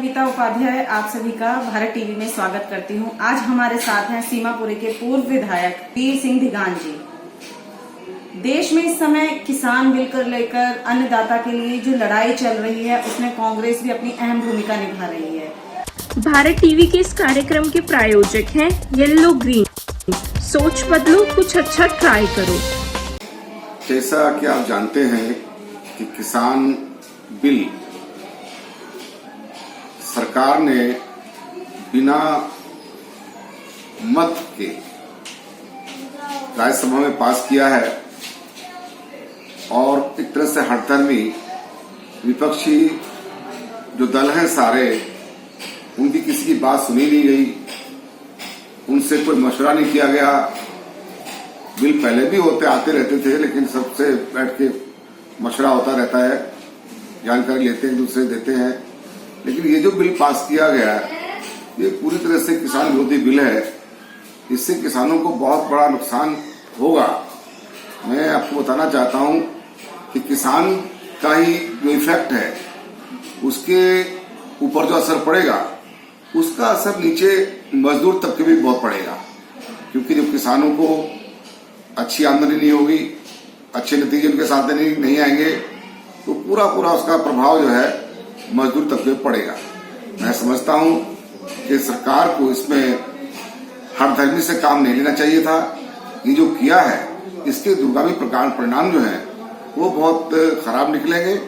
कविता उपाध्याय आप सभी का भारत टीवी में स्वागत करती हूं। आज हमारे साथ हैं सीमापुरी के पूर्व विधायक वीर सिंह धिगान जी। देश में इस समय किसान बिल को लेकर अन्नदाता के लिए जो लड़ाई चल रही है उसमें कांग्रेस भी अपनी अहम भूमिका निभा रही है। भारत टीवी के इस कार्यक्रम के प्रायोजक हैं येलो ग्रीन। सोच बदलो, कुछ अच्छा ट्राई करो। जैसा कि आप जानते हैं कि किसान बिल सरकार ने बिना मत के राज्यसभा में पास किया है और एक तरह से हठधर्मी विपक्षी जो दल हैं सारे, उनकी किसी की बात सुनी नहीं गई, उनसे कोई मशवरा नहीं किया गया। बिल पहले भी आते रहते थे, लेकिन सबसे बैठ के मशवरा होता रहता है, जानकारी लेते हैं, दूसरे देते हैं। लेकिन ये जो बिल पास किया गया ये पूरी तरह से किसान विरोधी बिल है। इससे किसानों को बहुत बड़ा नुकसान होगा। मैं आपको बताना चाहता हूं कि किसान का ही जो इफेक्ट है उसके ऊपर जो असर पड़ेगा उसका असर नीचे मजदूर तबके भी बहुत पड़ेगा, क्योंकि जब किसानों को अच्छी आमदनी नहीं होगी, अच्छे नतीजे उनके साथ नहीं आएंगे, तो पूरा उसका प्रभाव जो है मजदूर तबके पर पड़ेगा। मैं समझता हूं कि सरकार को इसमें हठधर्मी से काम नहीं लेना चाहिए था। ये जो किया है इसके दूरगामी परिणाम जो है वो बहुत खराब निकलेंगे।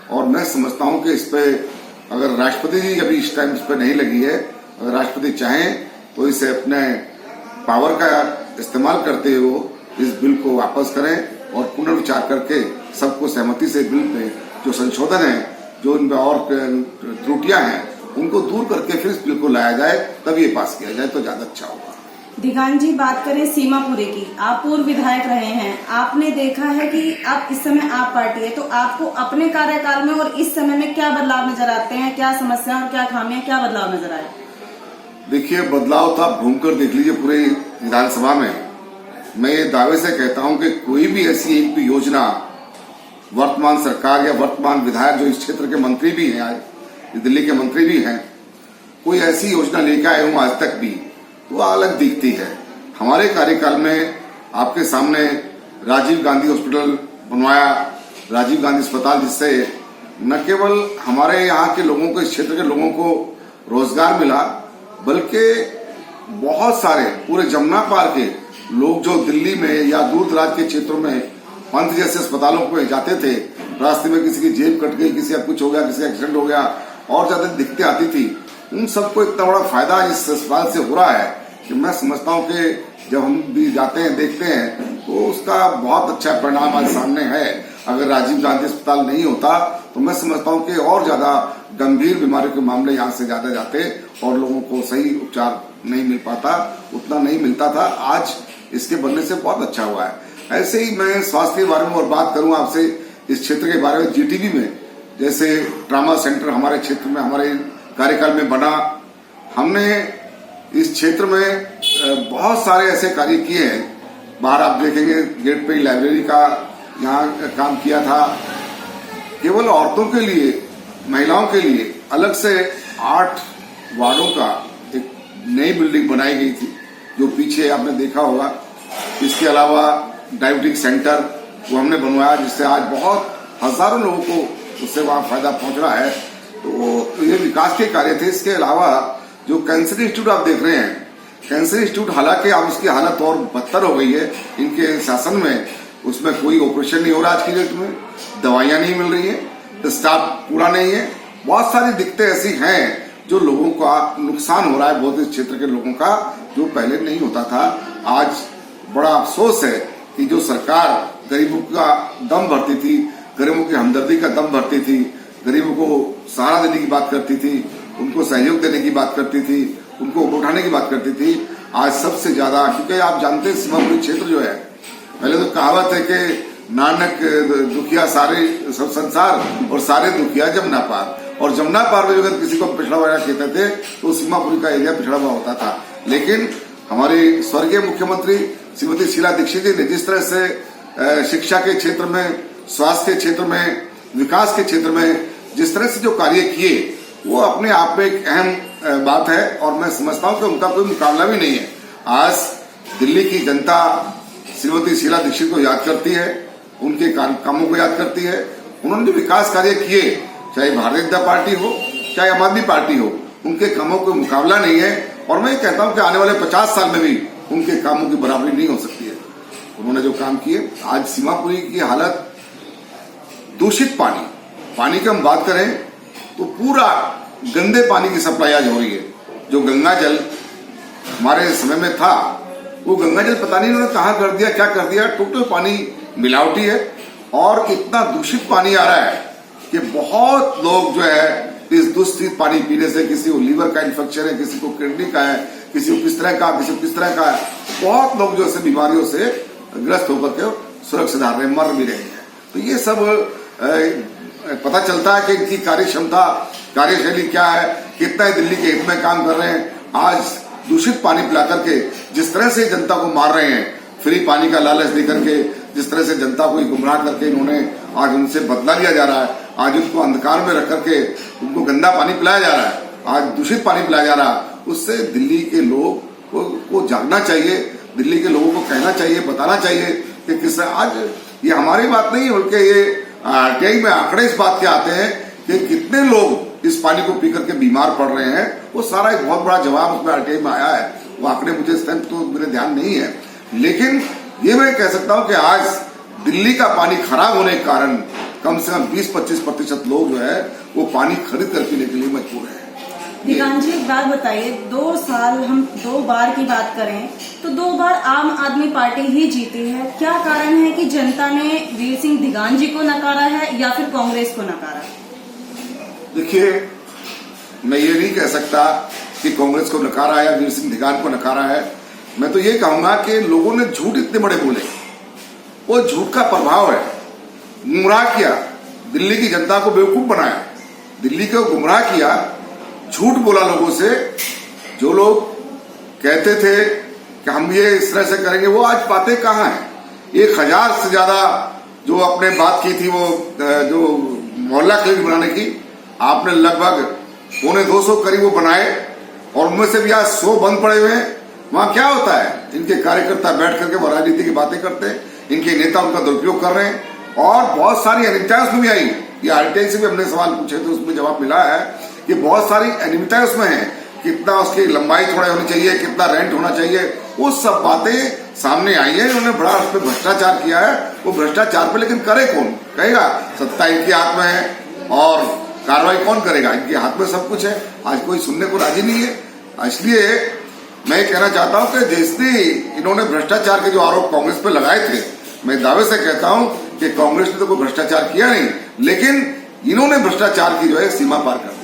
और मैं समझता हूं कि इस पे अगर राष्ट्रपति जी अभी इस टाइम इस पे नहीं लगी है, अगर राष्ट्रपति चाहें तो इसे अपने पावर का इस्तेमाल करते हुए इस बिल को वापस करें और पुनर्विचार करके सबको सहमति से बिल में जो संशोधन है, जो इनमें और त्रुटियां हैं, उनको दूर करके फिर इस बिल को लाया जाए, तब ये पास किया जाए तो ज्यादा अच्छा होगा। धिगान जी, बात करें सीमापुरी की, आप पूर्व विधायक रहे हैं, आपने देखा है कि अब इस समय आप पार्टी है, तो आपको अपने कार्यकाल में और इस समय में क्या बदलाव नजर आते हैं? क्या समस्या और क्या खामियां, क्या बदलाव नजर आए? देखिए, बदलाव तो आप घूमकर देख लीजिए पूरे विधानसभा में। मैं ये दावे से कहता हूं कि कोई भी ऐसी एक भी योजना वर्तमान सरकार या वर्तमान विधायक जो इस क्षेत्र के मंत्री भी हैं, आज दिल्ली के मंत्री भी हैं, कोई ऐसी योजना लेकर आए हूं आज तक भी तो अलग दिखती है। हमारे कार्यकाल में आपके सामने राजीव गांधी हॉस्पिटल बनवाया, राजीव गांधी अस्पताल, जिससे न केवल हमारे यहाँ के लोगों को, इस क्षेत्र के लोगों को रोजगार मिला, बल्कि बहुत सारे पूरे जमुना पार के लोग जो दिल्ली में या दूर दराज के क्षेत्रों में पंथ जैसे अस्पतालों में जाते थे, रास्ते में किसी की जेब कट गई, किसी का कुछ हो गया, किसी का एक्सीडेंट हो गया और ज्यादा दिक्कतें आती थी, उन सबको इतना बड़ा फायदा इस अस्पताल से हो रहा है कि मैं समझता हूं कि जब हम भी जाते हैं, देखते हैं, तो उसका बहुत अच्छा परिणाम आज सामने है। अगर राजीव गांधी अस्पताल नहीं होता तो मैं समझता हूं कि और ज्यादा गंभीर बीमारियों के मामले यहाँ से ज्यादा जाते और लोगों को सही उपचार नहीं मिल पाता, उतना नहीं मिलता था। आज इसके बनने से बहुत अच्छा हुआ है। ऐसे ही मैं स्वास्थ्य के बारे में और बात करूं आपसे, इस क्षेत्र के बारे में, जीटीबी में जैसे ट्रामा सेंटर हमारे क्षेत्र में हमारे कार्यकाल में बना। हमने इस क्षेत्र में बहुत सारे ऐसे कार्य किए हैं। बाहर आप देखेंगे गेट पे लाइब्रेरी का यहाँ काम किया था। केवल औरतों के लिए, महिलाओं के लिए अलग से 8 वार्डों का एक नई बिल्डिंग बनाई गई थी, जो पीछे आपने देखा होगा। इसके अलावा डायबिटिक सेंटर वो हमने बनवाया, जिससे आज बहुत हजारों लोगों को उससे वहां फायदा पहुंच रहा है। तो ये विकास के कार्य थे। इसके अलावा जो कैंसर इंस्टीट्यूट आप देख रहे हैं, कैंसर इंस्टीट्यूट हालांकि अब उसकी हालत और बदतर हो गई है इनके शासन में। उसमें कोई ऑपरेशन नहीं हो रहा आज की डेट में, दवाइयां नहीं मिल रही है, स्टाफ पूरा नहीं है, बहुत सारी दिक्कतें ऐसी हैं जो लोगों का नुकसान हो रहा है, बहुत इस क्षेत्र के लोगों का, जो पहले नहीं होता था। आज बड़ा अफसोस है कि जो सरकार गरीबों का दम भरती थी, गरीबों की हमदर्दी का दम भरती थी, गरीबों को सहारा देने की बात करती थी, उनको सहयोग देने की बात करती थी, उनको उठाने की बात करती थी, आज सबसे ज्यादा, क्योंकि आप जानते हैं सीमापुरी क्षेत्र जो है, पहले तो कहावत है कि नानक दुखिया सारे सब संसार और सारे दुखिया जमुना पार, और जमुना पार में अगर किसी को पिछड़ा हुआ कहते थे तो सीमापुरी का एरिया पिछड़ा हुआ होता था। लेकिन हमारे स्वर्गीय मुख्यमंत्री श्रीमती शीला दीक्षित जी ने जिस तरह से शिक्षा के क्षेत्र में, स्वास्थ्य के क्षेत्र में, विकास के क्षेत्र में जिस तरह से जो कार्य किए, वो अपने आप में एक अहम बात है और मैं समझता हूं कि उनका कोई मुकाबला भी नहीं है। आज दिल्ली की जनता श्रीमती शीला दीक्षित को याद करती है, उनके कामों को याद करती है। उन्होंने जो विकास कार्य किए, चाहे भारतीय जनता पार्टी हो चाहे आम आदमी पार्टी हो, उनके कामों का मुकाबला नहीं है। और मैं कहता हूं कि आने वाले 50 साल में भी उनके कामों की बराबरी नहीं हो सकती है। उन्होंने जो काम किए, आज सीमापुरी की हालत, दूषित पानी की हम बात करें तो पूरा गंदे पानी की सप्लाई आज हो रही है। जो गंगा जल हमारे समय में था, वो गंगा जल पता नहीं उन्होंने कहाँ कर दिया, क्या कर दिया। टोटल पानी मिलावटी है और इतना दूषित पानी आ रहा है कि बहुत लोग जो है इस दूषित पानी पीने से, किसी को लीवर का इन्फेक्शन है, किसी को किडनी का है, किसी को किस तरह का, किसी को किस तरह का है। बहुत लोग जो है बीमारियों से ग्रस्त होकर के सुरक्षित आ रहे हैं, मर भी रहे हैं। तो ये सब पता चलता है कि इनकी कार्य क्षमता, कार्यशैली क्या है, कितना दिल्ली के हित में काम कर रहे हैं। आज दूषित पानी पिला करके जिस तरह से जनता को मार रहे हैं, फ्री पानी का लालच देकर के जिस तरह से जनता को गुमराह करके इन्होंने आज उनसे बदला लिया जा रहा है। आज उनको अंधकार में रख करके उनको गंदा पानी पिलाया जा रहा है, आज दूषित पानी पिलाया जा रहा है। उससे दिल्ली के लोग को जागना चाहिए, दिल्ली के लोगों को कहना चाहिए, बताना चाहिए कि किस आज ये हमारी बात नहीं, बल्कि ये आरटीआई में आंकड़े इस बात के आते हैं कि कितने लोग इस पानी को पी करके बीमार पड़ रहे हैं। वो सारा एक बहुत बड़ा जवाब उसमें आरटीआई में आया है। वो आंकड़े मुझे इस टाइम तो मेरे ध्यान नहीं है, लेकिन ये मैं कह सकता हूं कि आज दिल्ली का पानी खराब होने के कारण कम से कम 20-25% लोग जो है वो पानी खरीद कर पीने के लिए मजबूर है। दिगान जी, एक बात बताइए, 2 साल हम 2 बार की बात करें तो 2 बार आम आदमी पार्टी ही जीती है। क्या कारण है कि जनता ने वीर सिंह दिगान जी को नकारा है या फिर कांग्रेस को नकारा? देखिए, मैं ये नहीं कह सकता कि कांग्रेस को नकारा है या वीर सिंह दिगान को नकारा है। मैं तो ये कहूंगा कि लोगों ने झूठ इतने बड़े बोले, वो झूठ का प्रभाव है। गुमराह किया, दिल्ली की जनता को बेवकूफ बनाया, दिल्ली को गुमराह किया, झूठ बोला लोगों से। जो लोग कहते थे कि हम ये इस तरह से करेंगे, वो आज बातें कहाँ हैं? 1000 से ज्यादा जो आपने बात की थी, वो जो मोहल्ला क्लिनिक बनाने की, आपने लगभग 250 करीब वो बनाए और उनमें से भी आज 100 बंद पड़े हुए हैं। वहां क्या होता है? इनके कार्यकर्ता बैठ करके वो राजनीति की बातें करते हैं, इनके नेता उनका दुरुपयोग कर रहे हैं और बहुत सारी अनियमितताएं उसमें भी आई। ये आरटीआई से भी हमने सवाल पूछे तो उसमें जवाब मिला है कि बहुत सारी अनियमितताएं उसमें है। कितना उसकी लंबाई थोड़ा होनी चाहिए, कितना रेंट होना चाहिए, वो सब बातें सामने आई है। उन्होंने बड़ा उस पर भ्रष्टाचार किया है। वो भ्रष्टाचार पे लेकिन करे कौन? कहेगा सत्ता इनके हाथ में है और कार्रवाई कौन करेगा? इनके हाथ में सब कुछ है। आज कोई सुनने को राजी नहीं है। इसलिए मैं कहना चाहता हूं कि जैसे इन्होंने भ्रष्टाचार के जो आरोप कांग्रेस पे लगाए थे, मैं दावे से कहता हूं कि कांग्रेस ने तो कोई भ्रष्टाचार किया नहीं, लेकिन इन्होंने भ्रष्टाचार की जो है सीमा पार कर दी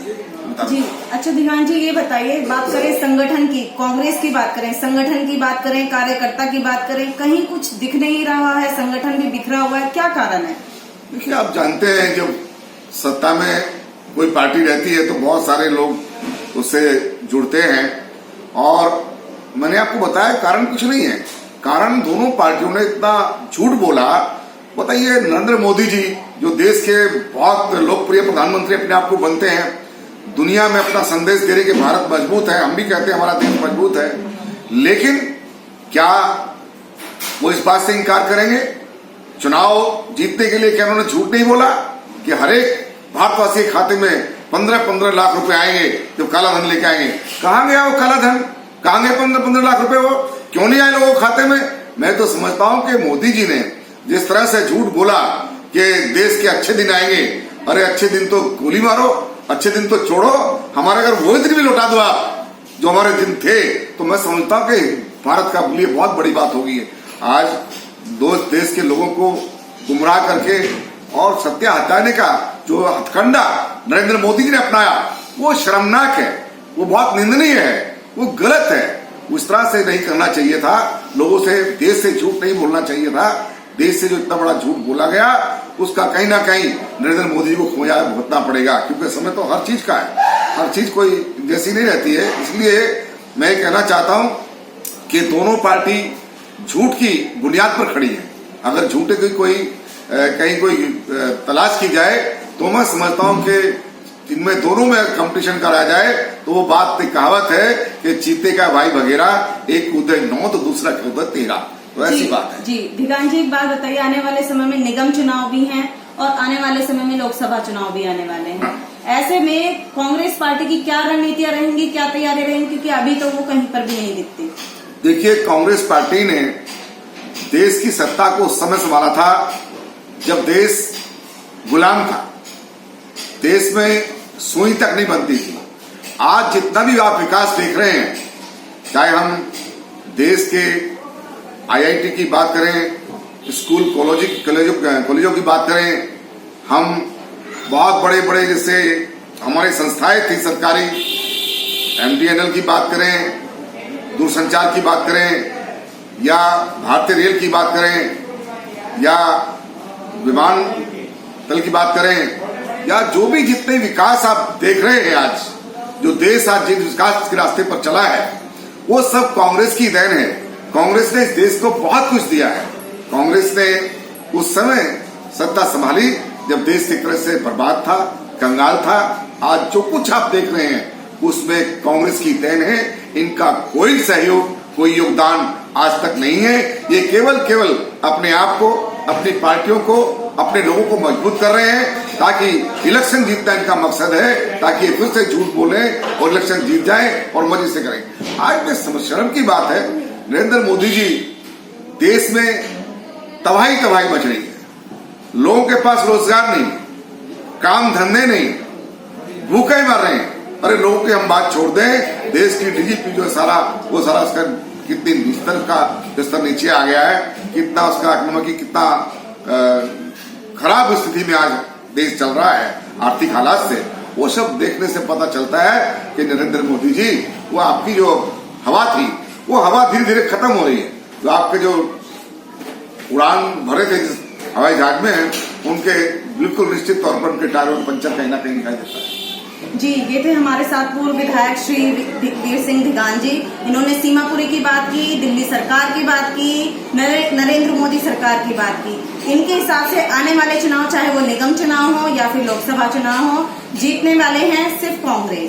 जी। अच्छा दिगान जी, ये बताइए, बात करें संगठन की, कांग्रेस की बात करें, संगठन की बात करें, कार्यकर्ता की बात करें, कहीं कुछ दिख नहीं रहा है, संगठन भी बिखरा हुआ है, क्या कारण है? देखिए, आप जानते हैं जब सत्ता में कोई पार्टी रहती है तो बहुत सारे लोग उससे जुड़ते हैं और मैंने आपको बताया कारण कुछ नहीं है। कारण दोनों पार्टियों ने इतना झूठ बोला। बताइए, नरेंद्र मोदी जी जो देश के बहुत लोकप्रिय प्रधानमंत्री अपने आप को बनते हैं, दुनिया में अपना संदेश दे रहे कि भारत मजबूत है, हम भी कहते हैं हमारा देश मजबूत है, लेकिन क्या वो इस बात से इंकार करेंगे? चुनाव जीतने के लिए क्या उन्होंने झूठ नहीं बोला कि हर एक भारतवासी के खाते में 15-15 लाख रुपए आएंगे जब काला धन लेके आएंगे? कहाँ गया वो काला धन? कहाँ गए 15-15 लाख रुपए? वो क्यों नहीं आए लोगों के खाते में? मैं तो समझता हूं कि मोदी जी ने जिस तरह से झूठ बोला कि देश के अच्छे दिन आएंगे, अरे अच्छे दिन तो गोली मारो, अच्छे दिन तो छोड़ो, हमारे अगर वो दिन भी लौटा दो आप जो हमारे दिन थे, तो मैं समझता हूं कि भारत का लिए बहुत बड़ी बात होगी है। आज देश के लोगों को गुमराह करके और सत्य हटाने का जो हथकंडा नरेंद्र मोदी जी ने अपनाया, वो शर्मनाक है, वो बहुत निंदनीय है, वो गलत है। उस तरह से नहीं करना चाहिए था। लोगों से, देश से झूठ नहीं बोलना चाहिए था। देश से जो इतना बड़ा झूठ बोला गया, उसका कहीं ना कहीं नरेंद्र मोदी जी को खोया भुगतना पड़ेगा, क्योंकि समय तो हर चीज का है, हर चीज कोई जैसी नहीं रहती है। इसलिए मैं कहना चाहता हूं कि दोनों पार्टी झूठ की बुनियाद पर खड़ी है। अगर झूठे की कोई कहीं कोई तलाश की जाए तो मैं समझता हूं कि इनमें दोनों में कंपटीशन करा जाए तो वो बात कहावत है कि चीते का भाई भगेरा, एक कूदे 9 तो दूसरा कूदे 13। तो ऐसी बात है। जी धिगान जी, एक बात बताइए, आने वाले समय में निगम चुनाव भी हैं और आने वाले समय में लोकसभा चुनाव भी आने वाले हैं। ऐसे में कांग्रेस पार्टी की क्या रणनीतियां रहेंगी, क्या तैयारी रहेंगी, क्योंकि अभी तो वो कहीं पर भी नहीं दिखती। देखिए, कांग्रेस पार्टी ने देश की सत्ता को उस समय संभाला था जब देश गुलाम था, देश में सुई तक नहीं बनती थी। आज जितना भी आप विकास देख रहे हैं, चाहे हम देश के आईआईटी की बात करें, स्कूल कॉलेजों की बात करें, हम बहुत बड़े बड़े जैसे हमारी संस्थाएं थी सरकारी, एमटीएनएल की बात करें, दूरसंचार की बात करें, या भारतीय रेल की बात करें, या विमान तल की बात करें, या जो भी जितने विकास आप देख रहे हैं, आज जो देश आज जिस विकास के रास्ते पर चला है, वो सब कांग्रेस की देन है। कांग्रेस ने इस देश को बहुत कुछ दिया है। कांग्रेस ने उस समय सत्ता संभाली जब देश एक तरह से बर्बाद था, कंगाल था। आज जो कुछ आप देख रहे हैं उसमें कांग्रेस की देन है। इनका कोई सहयोग, कोई योगदान आज तक नहीं है। ये केवल अपने आप को, अपनी पार्टियों को, अपने लोगों को मजबूत कर रहे हैं ताकि इलेक्शन जीतना इनका मकसद है, ताकि ये फिर से झूठ बोले और इलेक्शन जीत जाए और मजे से करें। आज में शर्म की बात है, नरेंद्र मोदी जी, देश में तबाही मच रही है। लोगों के पास रोजगार नहीं, काम धंधे नहीं, भूखे मर रहे हैं। अरे लोगों की हम बात छोड़ दें, देश की डीजीपी जो सारा उसका कितनी स्तर नीचे आ गया है, कितना उसका इकोनॉमी की कितना खराब स्थिति में आज देश चल रहा है आर्थिक हालात से, वो सब देखने से पता चलता है कि नरेंद्र मोदी जी, वो आपकी जो हवा थी, वो हवा धीरे धीरे खत्म हो रही है। जो आपके जो उड़ान भरे थे जिस हवाई जहाज में, उनके बिल्कुल निश्चित तौर पर उनके टायर में पंचर कहीं ना कहीं दिखाई देता है। जी, ये थे हमारे साथ पूर्व विधायक श्री वीर सिंह धिगान जी। इन्होंने सीमापुरी की बात की, दिल्ली सरकार की बात की, नरेंद्र मोदी सरकार की बात की। इनके हिसाब से आने वाले चुनाव, चाहे वो निगम चुनाव हो या फिर लोकसभा चुनाव हो, जीतने वाले हैं सिर्फ कांग्रेस।